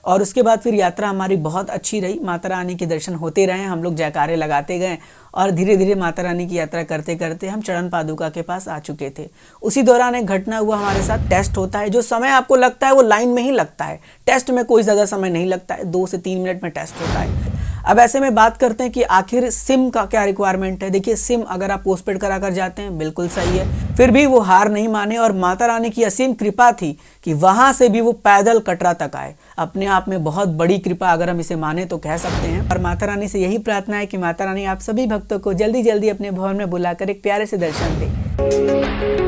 और उसके बाद फिर यात्रा हमारी बहुत अच्छी रही। माता रानी के दर्शन होते रहे, हम लोग जयकारे लगाते गए और धीरे धीरे माता रानी की यात्रा करते करते हम चरण पादुका के पास आ चुके थे। उसी दौरान एक घटना हुआ हमारे साथ। टेस्ट होता है, जो समय आपको लगता है वो लाइन में ही लगता है। टेस्ट में कोई ज़्यादा समय नहीं लगता है, 2 से 3 मिनट में टेस्ट होता है। अब ऐसे में बात करते हैं कि आखिर सिम का क्या रिक्वायरमेंट है। देखिए, सिम अगर आप पोस्टपेड करा कर जाते हैं बिल्कुल सही है। फिर भी वो हार नहीं माने और माता रानी की असीम कृपा थी कि वहां से भी वो पैदल कटरा तक आए। अपने आप में बहुत बड़ी कृपा अगर हम इसे माने तो कह सकते हैं। और माता रानी से यही प्रार्थना है कि माता रानी आप सभी भक्तों को जल्दी जल्दी अपने भवन में बुलाकर एक प्यारे से दर्शन दें।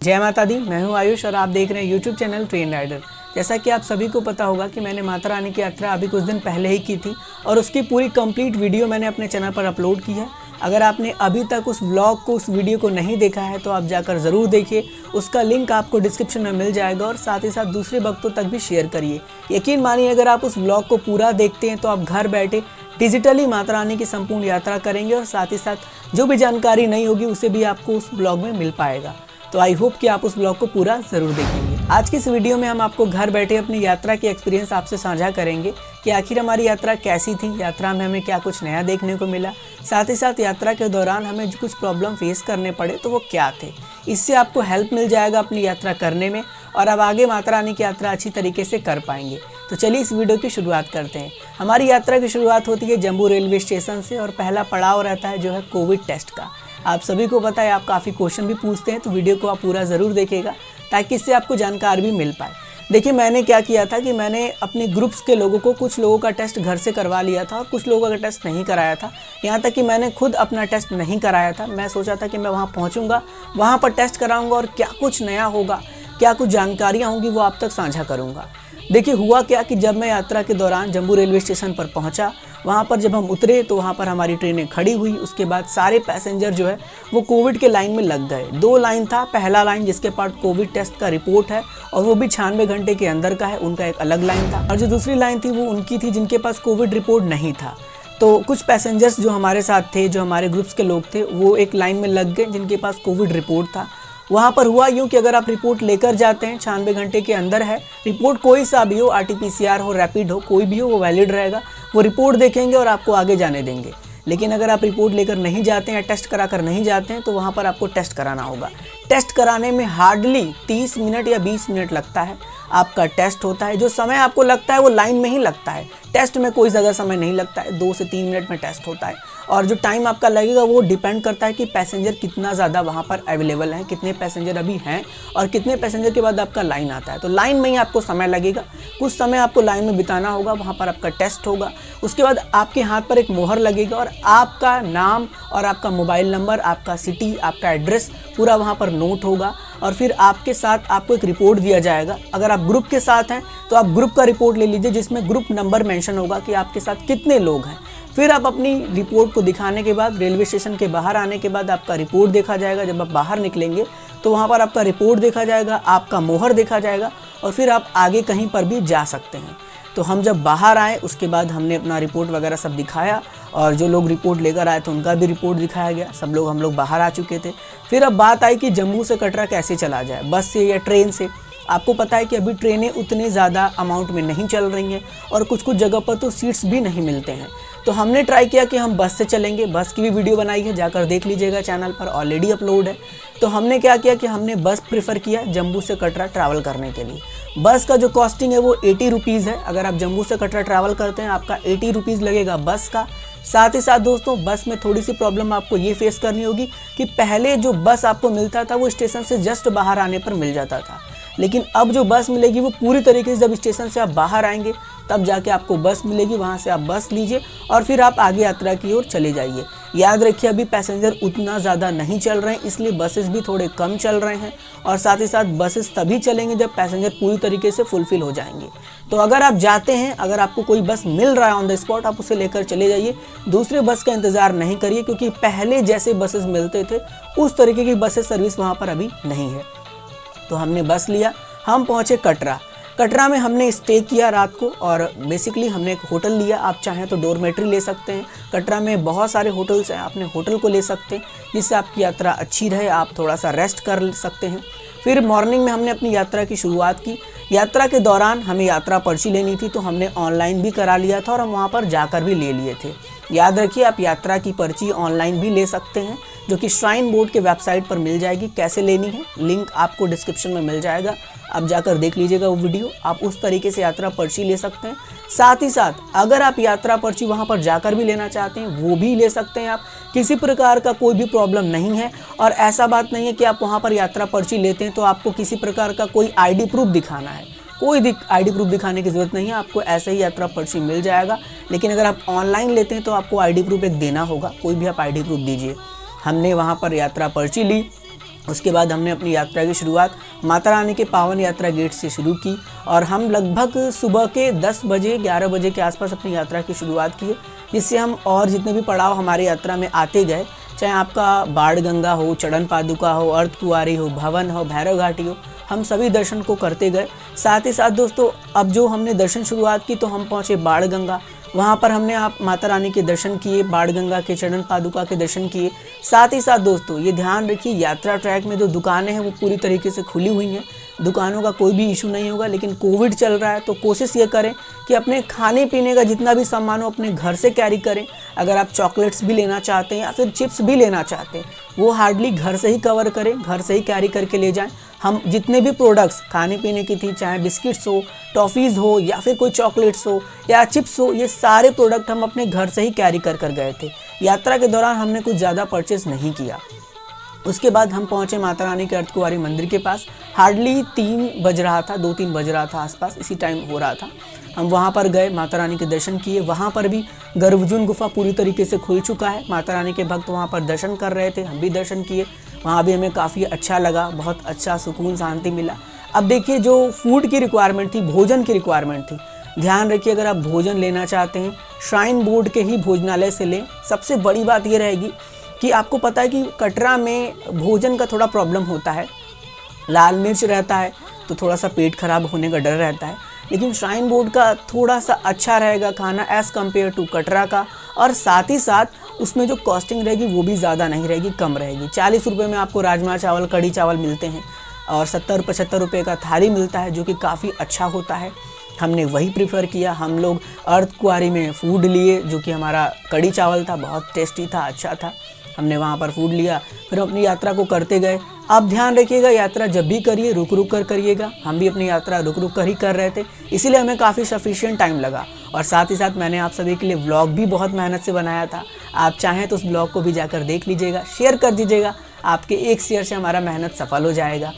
जय माता दी, मैं हूं आयुष और आप देख रहे हैं यूट्यूब चैनल ट्रेन राइडर। जैसा कि आप सभी को पता होगा कि मैंने माता रानी की यात्रा अभी कुछ दिन पहले ही की थी और उसकी पूरी कंप्लीट वीडियो मैंने अपने चैनल पर अपलोड की है। अगर आपने अभी तक उस व्लॉग को, उस वीडियो को नहीं देखा है तो आप जाकर ज़रूर देखिए। उसका लिंक आपको डिस्क्रिप्शन में मिल जाएगा और साथ ही साथ दूसरे भक्तों तक भी शेयर करिए। यकीन मानिए, अगर आप उस व्लॉग को पूरा देखते हैं तो आप घर बैठे डिजिटली माता रानी की संपूर्ण यात्रा करेंगे और साथ ही साथ जो भी जानकारी नहीं होगी उसे भी आपको उस ब्लॉग में मिल पाएगा। तो आई होप कि आप उस ब्लॉग को पूरा ज़रूर देखेंगे। आज की इस वीडियो में हम आपको घर बैठे अपनी यात्रा की एक्सपीरियंस आपसे साझा करेंगे कि आखिर हमारी यात्रा कैसी थी, यात्रा में हमें क्या कुछ नया देखने को मिला, साथ ही साथ यात्रा के दौरान हमें जो कुछ प्रॉब्लम फेस करने पड़े तो वो क्या थे। इससे आपको हेल्प मिल जाएगा अपनी यात्रा करने में और अब आगे माता रानी की यात्रा अच्छी तरीके से कर पाएंगे। तो चलिए इस वीडियो की शुरुआत करते हैं। हमारी यात्रा की शुरुआत होती है जम्मू रेलवे स्टेशन से और पहला पड़ाव रहता है जो है कोविड टेस्ट का। आप सभी को पता है, आप काफ़ी क्वेश्चन भी पूछते हैं, तो वीडियो को आप पूरा ज़रूर देखिएगा ताकि इससे आपको जानकारी भी मिल पाए। देखिए, मैंने क्या किया था कि मैंने अपने ग्रुप्स के लोगों को, कुछ लोगों का टेस्ट घर से करवा लिया था और कुछ लोगों का टेस्ट नहीं कराया था। यहाँ तक कि मैंने खुद अपना टेस्ट नहीं कराया था। मैं सोचा था कि मैं वहाँ पहुँचूँगा, वहाँ पर टेस्ट कराऊँगा और क्या कुछ नया होगा, क्या कुछ जानकारियाँ होंगी वो आप तक साझा करूँगा। देखिए, हुआ क्या कि जब मैं यात्रा के दौरान जम्मू रेलवे स्टेशन पर पहुंचा, वहां पर जब हम उतरे तो वहां पर हमारी ट्रेनें खड़ी हुई। उसके बाद सारे पैसेंजर जो है वो कोविड के लाइन में लग गए। 2 लाइन था। पहला लाइन जिसके पास कोविड टेस्ट का रिपोर्ट है और वो भी 96 घंटे के अंदर का है, उनका एक अलग लाइन था। और जो दूसरी लाइन थी वो उनकी थी जिनके पास कोविड रिपोर्ट नहीं था। तो कुछ पैसेंजर्स जो हमारे साथ थे, जो हमारे ग्रुप्स के लोग थे, वो एक लाइन में लग गए जिनके पास कोविड रिपोर्ट था। वहाँ पर हुआ यूँ कि अगर आप रिपोर्ट लेकर जाते हैं, 96 घंटे के अंदर है, रिपोर्ट कोई सा भी हो, RT-PCR हो, रैपिड हो, कोई भी हो, वो वैलिड रहेगा। वो रिपोर्ट देखेंगे और आपको आगे जाने देंगे। लेकिन अगर आप रिपोर्ट लेकर नहीं जाते हैं, टेस्ट कराकर नहीं जाते हैं, तो वहाँ पर आपको टेस्ट कराना होगा। टेस्ट कराने में हार्डली 30 मिनट या 20 मिनट लगता है। आपका टेस्ट होता है, जो समय आपको लगता है वो लाइन में ही लगता है। टेस्ट में कोई ज़्यादा समय नहीं लगता है, 2 से 3 मिनट में टेस्ट होता है। और जो टाइम आपका लगेगा वो डिपेंड करता है कि पैसेंजर कितना ज़्यादा वहाँ पर अवेलेबल है, कितने पैसेंजर अभी हैं और कितने पैसेंजर के बाद आपका लाइन आता है। तो लाइन में ही आपको समय लगेगा, कुछ समय आपको लाइन में बिताना होगा, वहाँ पर आपका टेस्ट होगा। उसके बाद आपके हाथ पर एक मोहर लगेगा और आपका नाम और आपका मोबाइल नंबर, आपका सिटी, आपका एड्रेस पूरा वहाँ पर नोट होगा। और फिर आपके साथ आपको एक रिपोर्ट दिया जाएगा। अगर आप ग्रुप के साथ हैं तो आप ग्रुप का रिपोर्ट ले लीजिए जिसमें ग्रुप नंबर मेंशन होगा कि आपके साथ कितने लोग हैं। फिर आप अपनी रिपोर्ट को दिखाने के बाद रेलवे स्टेशन के बाहर आने के बाद आपका रिपोर्ट देखा जाएगा। जब आप बाहर निकलेंगे तो वहाँ पर आपका रिपोर्ट देखा जाएगा, आपका मोहर देखा जाएगा और फिर आप आगे कहीं पर भी जा सकते हैं। तो हम जब बाहर आए उसके बाद हमने अपना रिपोर्ट वगैरह सब दिखाया और जो लोग रिपोर्ट लेकर आए थे उनका भी रिपोर्ट दिखाया गया। हम लोग बाहर आ चुके थे। फिर अब बात आई कि जम्मू से कटरा कैसे चला जाए, बस से या ट्रेन से। आपको पता है कि अभी ट्रेनें उतने ज़्यादा अमाउंट में नहीं चल रही हैं और कुछ कुछ जगह पर तो सीट्स भी नहीं मिलते हैं। तो हमने ट्राई किया कि हम बस से चलेंगे। बस की भी वीडियो बनाई है, जाकर देख लीजिएगा, चैनल पर ऑलरेडी अपलोड है। तो हमने क्या किया कि हमने बस प्रेफर किया जम्मू से कटरा ट्रैवल करने के लिए। बस का जो कॉस्टिंग है वो 80 रुपीज़ है। अगर आप जम्मू से कटरा ट्रैवल करते हैं आपका 80 रुपीज़ लगेगा बस का। साथ ही साथ दोस्तों, बस में थोड़ी सी प्रॉब्लम आपको ये फेस करनी होगी कि पहले जो बस आपको मिलता था वो स्टेशन से जस्ट बाहर आने पर मिल जाता था, लेकिन अब जो बस मिलेगी वो पूरी तरीके से जब स्टेशन से आप बाहर आएंगे तब जाके आपको बस मिलेगी। वहाँ से आप बस लीजिए और फिर आप आगे यात्रा की ओर चले जाइए। याद रखिए, अभी पैसेंजर उतना ज़्यादा नहीं चल रहे हैं, इसलिए बसेस भी थोड़े कम चल रहे हैं और साथ ही साथ बसेस तभी चलेंगे जब पैसेंजर पूरी तरीके से फुलफिल हो जाएंगे। तो अगर आप जाते हैं, अगर आपको कोई बस मिल रहा है ऑन द स्पॉट, आप उसे लेकर चले जाइए। दूसरे बस का इंतज़ार नहीं करिए, क्योंकि पहले जैसे बसेस मिलते थे उस तरीके की बसेस सर्विस वहाँ पर अभी नहीं है। तो हमने बस लिया, हम पहुँचे कटरा। कटरा में हमने स्टे किया रात को और बेसिकली हमने एक होटल लिया। आप चाहें तो डोरमेट्री ले सकते हैं। कटरा में बहुत सारे होटल्स हैं, आपने होटल को ले सकते हैं जिससे आपकी यात्रा अच्छी रहे, आप थोड़ा सा रेस्ट कर सकते हैं। फिर मॉर्निंग में हमने अपनी यात्रा की शुरुआत की। यात्रा के दौरान हमें यात्रा पर्ची लेनी थी तो हमने ऑनलाइन भी करा लिया था और हम वहाँ पर जाकर भी ले लिए थे। याद रखिए, आप यात्रा की पर्ची ऑनलाइन भी ले सकते हैं जो कि श्राइन बोर्ड के वेबसाइट पर मिल जाएगी। कैसे लेनी है लिंक आपको डिस्क्रिप्शन में मिल जाएगा, आप जाकर देख लीजिएगा वो वीडियो। आप उस तरीके से यात्रा पर्ची ले सकते हैं। साथ ही साथ अगर आप यात्रा पर्ची वहाँ पर जाकर भी लेना चाहते हैं वो भी ले सकते हैं आप। किसी प्रकार का कोई भी प्रॉब्लम नहीं है और ऐसा बात नहीं है कि आप वहाँ पर यात्रा पर्ची लेते हैं तो आपको किसी प्रकार का कोई आईडी प्रूफ दिखाना है। कोई आईडी प्रूफ दिखाने की ज़रूरत नहीं है, आपको ऐसे ही यात्रा पर्ची मिल जाएगा। लेकिन अगर आप ऑनलाइन लेते हैं तो आपको आईडी प्रूफ एक देना होगा, कोई भी आप आईडी प्रूफ दीजिए। हमने वहाँ पर यात्रा पर्ची ली। उसके बाद हमने अपनी यात्रा की शुरुआत माता रानी के पावन यात्रा गेट से शुरू की और हम लगभग सुबह के 10 बजे 11 बजे के आसपास अपनी यात्रा की शुरुआत की, जिससे हम और जितने भी पड़ाव हमारी यात्रा में आते गए, चाहे आपका बाण गंगा हो, चरण पादुका हो, अर्धकुंवारी हो, भवन हो, भैरव घाटी हो, हम सभी दर्शन को करते गए। साथ ही साथ दोस्तों, अब जो हमने दर्शन शुरुआत की तो हम पहुँचे बाण गंगा। वहाँ पर हमने आप माता रानी के दर्शन किए, बाण गंगा के चरण पादुका के दर्शन किए। साथ ही साथ दोस्तों ये ध्यान रखिए, यात्रा ट्रैक में जो दुकानें हैं वो पूरी तरीके से खुली हुई हैं, दुकानों का कोई भी इशू नहीं होगा। लेकिन कोविड चल रहा है तो कोशिश ये करें कि अपने खाने पीने का जितना भी सामान हो अपने घर से कैरी करें। अगर आप चॉकलेट्स भी लेना चाहते हैं या फिर चिप्स भी लेना चाहते हैं वो हार्डली घर से ही कवर करें, घर से ही कैरी करके ले जाएं। हम जितने भी प्रोडक्ट्स खाने पीने की थी, चाहे बिस्किट्स हो, टॉफ़ीज़ हो या फिर कोई चॉकलेट्स हो या चिप्स हो, ये सारे प्रोडक्ट हम अपने घर से ही कैरी कर गए थे। यात्रा के दौरान हमने कुछ ज़्यादा परचेज़ नहीं किया। उसके बाद हम पहुँचे माता रानी के अर्धकुंवारी मंदिर के पास। हार्डली 3 बज रहा था, 2-3 बज रहा था आसपास, इसी टाइम हो रहा था। हम वहाँ पर गए, माता रानी के दर्शन किए। वहाँ पर भी गर्भजून गुफा पूरी तरीके से खुल चुका है। माता रानी के भक्त वहाँ पर दर्शन कर रहे थे, हम भी दर्शन किए। वहाँ भी हमें काफ़ी अच्छा लगा, बहुत अच्छा सुकून शांति मिला। अब देखिए, जो फूड की रिक्वायरमेंट थी, भोजन की रिक्वायरमेंट थी, ध्यान रखिए अगर आप भोजन लेना चाहते हैं श्राइन बोर्ड के ही भोजनालय से लें। सबसे बड़ी बात ये रहेगी कि आपको पता है कि कटरा में भोजन का थोड़ा प्रॉब्लम होता है, लाल मिर्च रहता है तो थोड़ा सा पेट खराब होने का डर रहता है। लेकिन श्राइन बोर्ड का थोड़ा सा अच्छा रहेगा खाना एज़ कम्पेयर टू कटरा का, और साथ ही साथ उसमें जो कॉस्टिंग रहेगी वो भी ज़्यादा नहीं रहेगी, कम रहेगी। 40 रुपये में आपको राजमा चावल, कढ़ी चावल मिलते हैं और 70-75 रुपये का थाली मिलता है जो कि काफ़ी अच्छा होता है। हमने वही प्रीफर किया। हम लोग अर्धकुंवारी में फ़ूड लिए जो कि हमारा कढ़ी चावल था, बहुत टेस्टी था, अच्छा था। हमने वहाँ पर फूड लिया, फिर अपनी यात्रा को करते गए। आप ध्यान रखिएगा, यात्रा जब भी करिए रुक रुक कर करिएगा। हम भी अपनी यात्रा रुक रुक कर ही कर रहे थे, इसीलिए हमें काफ़ी सफिशिएंट टाइम लगा। और साथ ही साथ मैंने आप सभी के लिए व्लॉग भी बहुत मेहनत से बनाया था। आप चाहें तो उस ब्लॉग को भी जाकर देख लीजिएगा, शेयर कर दीजिएगा। आपके एक शेयर से हमारा मेहनत सफल हो जाएगा।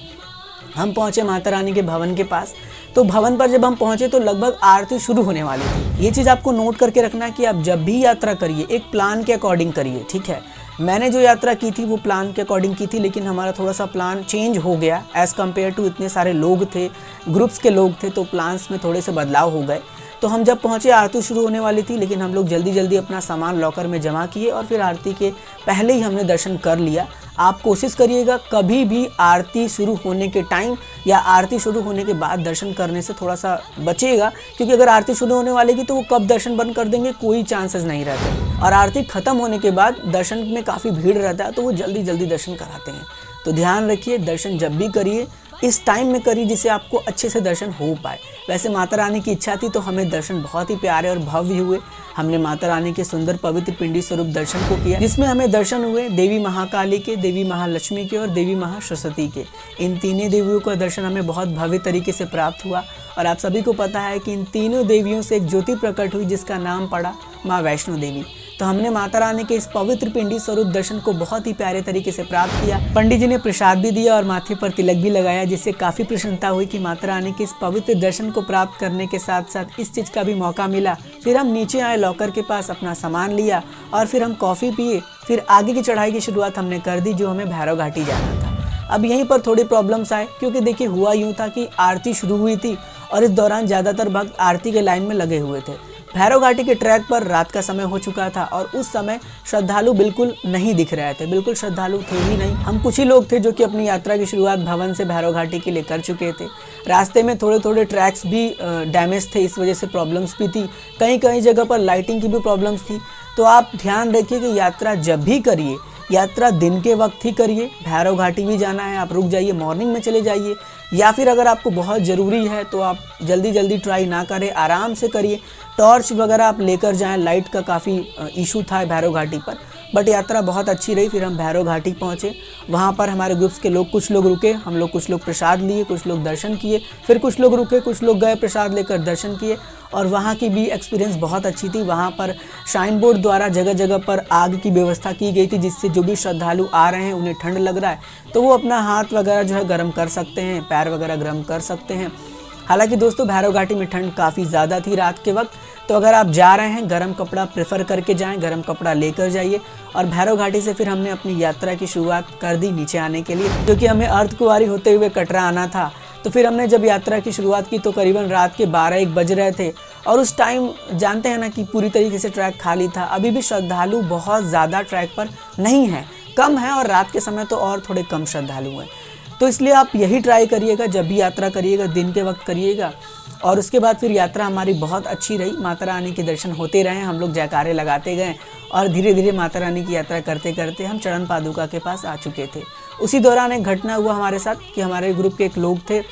हम पहुँचे माता रानी के भवन के पास। तो भवन पर जब हम पहुँचे तो लगभग आरती शुरू होने वाली थी। ये चीज़ आपको नोट करके रखना कि आप जब भी यात्रा करिए एक प्लान के अकॉर्डिंग करिए, ठीक है। मैंने जो यात्रा की थी वो प्लान के अकॉर्डिंग की थी, लेकिन हमारा थोड़ा सा प्लान चेंज हो गया एज़ कम्पेयर टू, इतने सारे लोग थे, ग्रुप्स के लोग थे, तो प्लान्स में थोड़े से बदलाव हो गए। तो हम जब पहुँचे आरती शुरू होने वाली थी, लेकिन हम लोग जल्दी जल्दी अपना सामान लॉकर में जमा किए और फिर आरती के पहले ही हमने दर्शन कर लिया। आप कोशिश करिएगा कभी भी आरती शुरू होने के टाइम या आरती शुरू होने के बाद दर्शन करने से थोड़ा सा बचिएगा, क्योंकि अगर आरती शुरू होने वाली थी तो वो कब दर्शन बंद कर देंगे कोई चांसेस नहीं रहते, और आरती ख़त्म होने के बाद दर्शन में काफ़ी भीड़ रहता है तो वो जल्दी जल्दी दर्शन कराते हैं। तो ध्यान रखिए, दर्शन जब भी करिए इस टाइम में करिए जिससे आपको अच्छे से दर्शन हो पाए। वैसे माता रानी की इच्छा थी तो हमें दर्शन बहुत ही प्यारे और भव्य हुए। हमने माता रानी के सुंदर पवित्र पिंडी स्वरूप दर्शन को किया, जिसमें हमें दर्शन हुए देवी महाकाली के, देवी महालक्ष्मी के और देवी महासरस्वती के। इन तीनों देवियों का दर्शन हमें बहुत भव्य तरीके से प्राप्त हुआ। और आप सभी को पता है कि इन तीनों देवियों से एक ज्योति प्रकट हुई जिसका नाम पड़ा माँ वैष्णो देवी। तो हमने माता रानी के इस पवित्र पिंडी स्वरूप दर्शन को बहुत ही प्यारे तरीके से प्राप्त किया। पंडित जी ने प्रसाद भी दिया और माथे पर तिलक भी लगाया, जिससे काफ़ी प्रसन्नता हुई कि माता रानी के इस पवित्र दर्शन को प्राप्त करने के साथ साथ इस चीज़ का भी मौका मिला। फिर हम नीचे आए, लॉकर के पास अपना सामान लिया और फिर हम कॉफ़ी पिए। फिर आगे की चढ़ाई की शुरुआत हमने कर दी, जो हमें भैरव घाटी जाना था। अब यहीं पर थोड़ी प्रॉब्लम्स आए, क्योंकि देखिए हुआ यूँ था कि आरती शुरू हुई थी और इस दौरान ज़्यादातर भक्त आरती के लाइन में लगे हुए थे। भैरव घाटी के ट्रैक पर रात का समय हो चुका था और उस समय श्रद्धालु बिल्कुल नहीं दिख रहे थे, बिल्कुल श्रद्धालु थे ही नहीं। हम कुछ ही लोग थे जो कि अपनी यात्रा की शुरुआत भवन से भैरव घाटी के लिए कर चुके थे। रास्ते में थोड़े थोड़े ट्रैक्स भी डैमेज थे, इस वजह से प्रॉब्लम्स भी थी, कहीं कहीं जगह पर लाइटिंग की भी प्रॉब्लम्स थी। तो आप ध्यान रखिए कि यात्रा जब भी करिए, यात्रा दिन के वक्त ही करिए। भैरव घाटी भी जाना है, आप रुक जाइए, मॉर्निंग में चले जाइए, या फिर अगर आपको बहुत ज़रूरी है तो आप जल्दी जल्दी ट्राई ना करें, आराम से करिए। टॉर्च वगैरह आप लेकर जाएं, लाइट का काफ़ी इशू था भैरव घाटी पर, बट यात्रा बहुत अच्छी रही। फिर हम भैरव घाटी पहुँचे, वहाँ पर हमारे ग्रुप्स के लोग कुछ लोग रुके, हम लोग कुछ लोग प्रसाद लिए, कुछ लोग दर्शन किए, फिर कुछ लोग रुके, कुछ लोग गए प्रसाद लेकर दर्शन किए। और वहाँ की भी एक्सपीरियंस बहुत अच्छी थी। वहाँ पर श्राइन बोर्ड द्वारा जगह जगह पर आग की व्यवस्था की गई थी, जिससे जो भी श्रद्धालु आ रहे हैं उन्हें ठंड लग रहा है तो वो अपना हाथ वगैरह जो है गर्म कर सकते हैं, पैर वगैरह गर्म कर सकते हैं। हालांकि दोस्तों भैरव घाटी में ठंड काफ़ी ज़्यादा थी रात के वक्त, तो अगर आप जा रहे हैं गर्म कपड़ा प्रेफर करके जाएं, गर्म कपड़ा लेकर जाइए। और भैरव घाटी से फिर हमने अपनी यात्रा की शुरुआत कर दी नीचे आने के लिए, क्योंकि हमें अर्धकुंवारी होते हुए कटरा आना था। तो फिर हमने जब यात्रा की शुरुआत की तो करीबन रात के 12-1 बज रहे थे, और उस टाइम जानते हैं ना कि पूरी तरीके से ट्रैक खाली था। अभी भी श्रद्धालु बहुत ज़्यादा ट्रैक पर नहीं हैं, कम हैं, और रात के समय तो और थोड़े कम श्रद्धालु हैं। तो इसलिए आप यही ट्राई करिएगा, जब भी यात्रा करिएगा दिन के वक्त करिएगा। और उसके बाद फिर यात्रा हमारी बहुत अच्छी रही, माता रानी के दर्शन होते रहे, हम लोग जयकारे लगाते गए और धीरे धीरे माता रानी की यात्रा करते करते हम चरण पादुका के पास आ चुके थे। उसी दौरान एक घटना हुआ हमारे साथ कि हमारे ग्रुप के एक लोग थे,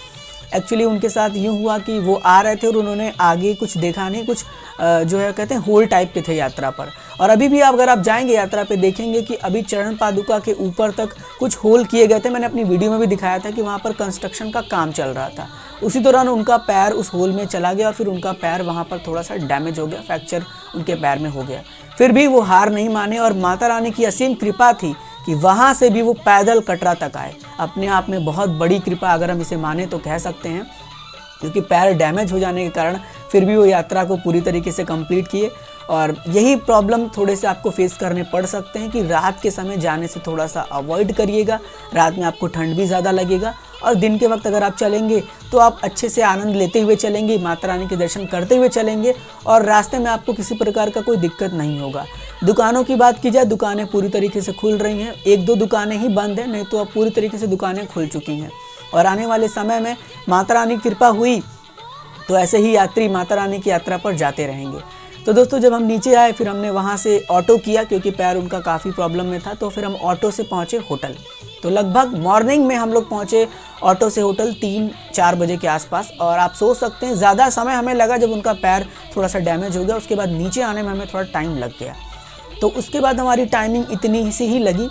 एक्चुअली उनके साथ यूँ हुआ कि वो आ रहे थे और उन्होंने आगे कुछ देखा नहीं, कुछ जो है कहते हैं होल टाइप के थे यात्रा पर। और अभी भी अगर आप जाएंगे यात्रा पे देखेंगे कि अभी चरण पादुका के ऊपर तक कुछ होल किए गए थे। मैंने अपनी वीडियो में भी दिखाया था कि वहाँ पर कंस्ट्रक्शन का काम चल रहा था। उसी दौरान उनका पैर उस होल में चला गया और फिर उनका पैर वहाँ पर थोड़ा सा डैमेज हो गया, फ्रैक्चर उनके पैर में हो गया। फिर भी वो हार नहीं माने और माता रानी की असीम कृपा थी कि वहाँ से भी वो पैदल कटरा तक आए। अपने आप में बहुत बड़ी कृपा अगर हम इसे माने तो कह सकते हैं, क्योंकि पैर डैमेज हो जाने के कारण फिर भी वो यात्रा को पूरी तरीके से कंप्लीट किए। और यही प्रॉब्लम थोड़े से आपको फेस करने पड़ सकते हैं कि रात के समय जाने से थोड़ा सा अवॉइड करिएगा। रात में आपको ठंड भी ज़्यादा लगेगा, और दिन के वक्त अगर आप चलेंगे तो आप अच्छे से आनंद लेते हुए चलेंगे, माता रानी के दर्शन करते हुए चलेंगे और रास्ते में आपको किसी प्रकार का कोई दिक्कत नहीं होगा। दुकानों की बात की जाए, दुकानें पूरी तरीके से खुल रही हैं, 1-2 दुकानें ही बंद हैं, नहीं तो अब पूरी तरीके से दुकानें खुल चुकी हैं। और आने वाले समय में माता रानी की कृपा हुई तो ऐसे ही यात्री माता रानी की यात्रा पर जाते रहेंगे। तो दोस्तों जब हम नीचे आए फिर हमने वहाँ से ऑटो किया, क्योंकि पैर उनका काफ़ी प्रॉब्लम में था। तो फिर हम ऑटो से पहुँचे होटल। तो लगभग मॉर्निंग में हम लोग पहुँचे ऑटो से होटल 3-4 बजे के आसपास। और आप सोच सकते हैं ज़्यादा समय हमें लगा जब उनका पैर थोड़ा सा डैमेज हो गया, उसके बाद नीचे आने में हमें थोड़ा टाइम लग गया। तो उसके बाद हमारी टाइमिंग इतनी सी ही लगी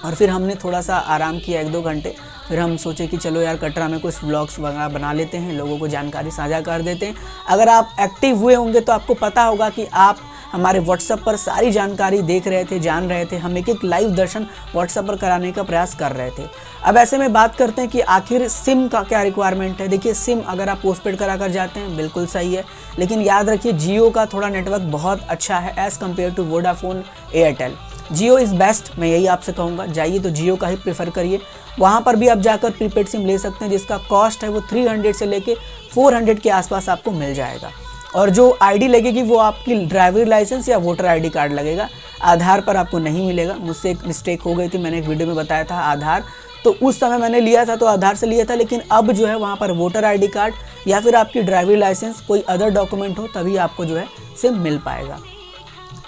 और फिर हमने थोड़ा सा आराम किया 1-2 घंटे। फिर हम सोचे कि चलो यार कटरा में कुछ व्लॉग्स वगैरह बना लेते हैं, लोगों को जानकारी साझा कर देते हैं। अगर आप एक्टिव हुए होंगे तो आपको पता होगा कि आप हमारे व्हाट्सएप पर सारी जानकारी देख रहे थे, जान रहे थे। हम एक लाइव दर्शन व्हाट्सएप पर कराने का प्रयास कर रहे थे। अब ऐसे में बात करते हैं कि आखिर सिम का क्या रिक्वायरमेंट है। देखिए सिम अगर आप पोस्टपेड करा कर जाते हैं बिल्कुल सही है, लेकिन याद रखिए जियो का थोड़ा नेटवर्क बहुत अच्छा है as compared to Vodafone, Airtel. Jio is best, मैं यही आपसे कहूँगा, जाइए तो जियो का ही प्रेफर करिए। वहाँ पर भी आप जाकर प्रीपेड सिम ले सकते हैं, जिसका कॉस्ट है वो 300 से लेके 400 के आसपास आपको मिल जाएगा। और जो आईडी लगेगी वो आपकी ड्राइवरी लाइसेंस या वोटर आईडी कार्ड लगेगा, आधार पर आपको नहीं मिलेगा। मुझसे एक मिस्टेक हो गई थी, मैंने एक वीडियो में बताया था आधार, तो उस समय मैंने लिया था तो आधार से लिया था, लेकिन अब जो है वहाँ पर वोटर आईडी कार्ड या फिर आपकी ड्राइवरी लाइसेंस कोई अदर डॉक्यूमेंट हो तभी आपको जो है सिम मिल पाएगा।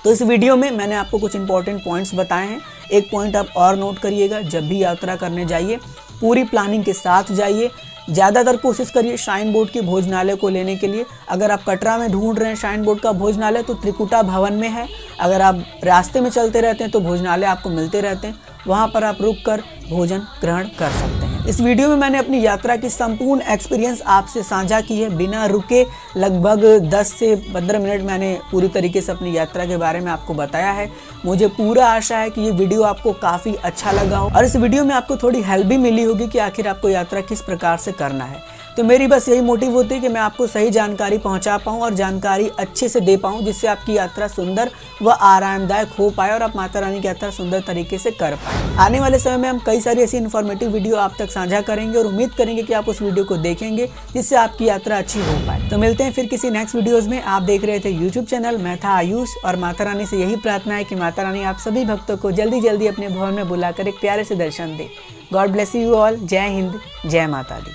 तो इस वीडियो में मैंने आपको कुछ इंपॉर्टेंट पॉइंट्स बताए हैं। एक पॉइंट आप और नोट करिएगा, जब भी यात्रा करने जाइए पूरी प्लानिंग के साथ जाइए। ज़्यादातर कोशिश करिए श्राइन बोर्ड के भोजनालय को लेने के लिए। अगर आप कटरा में ढूंढ रहे हैं श्राइन बोर्ड का भोजनालय तो त्रिकुटा भवन में है। अगर आप रास्ते में चलते रहते हैं तो भोजनालय आपको मिलते रहते हैं, वहाँ पर आप रुक कर भोजन ग्रहण कर सकते हैं। इस वीडियो में मैंने अपनी यात्रा की संपूर्ण एक्सपीरियंस आपसे साझा की है, बिना रुके। लगभग 10 से 15 मिनट मैंने पूरी तरीके से अपनी यात्रा के बारे में आपको बताया है। मुझे पूरा आशा है कि ये वीडियो आपको काफ़ी अच्छा लगा हो और इस वीडियो में आपको थोड़ी हेल्प भी मिली होगी कि आखिर आपको यात्रा किस प्रकार से करना है। तो मेरी बस यही मोटिव होती है कि मैं आपको सही जानकारी पहुंचा पाऊं और जानकारी अच्छे से दे पाऊं, जिससे आपकी यात्रा सुंदर व आरामदायक हो पाए और आप माता रानी की यात्रा सुंदर तरीके से कर पाए। आने वाले समय में हम कई सारी ऐसी इन्फॉर्मेटिव वीडियो आप तक साझा करेंगे और उम्मीद करेंगे कि आप उस वीडियो को देखेंगे, जिससे आपकी यात्रा अच्छी हो पाए। तो मिलते हैं फिर किसी नेक्स्ट वीडियोज़ में। आप देख रहे थे यूट्यूब चैनल, मैं था आयुष, और माता रानी से यही प्रार्थना है कि माता रानी आप सभी भक्तों को जल्दी जल्दी अपने भवन में बुलाकर एक प्यारे से दर्शन दे। God bless you all. जय हिंद, जय माता दी।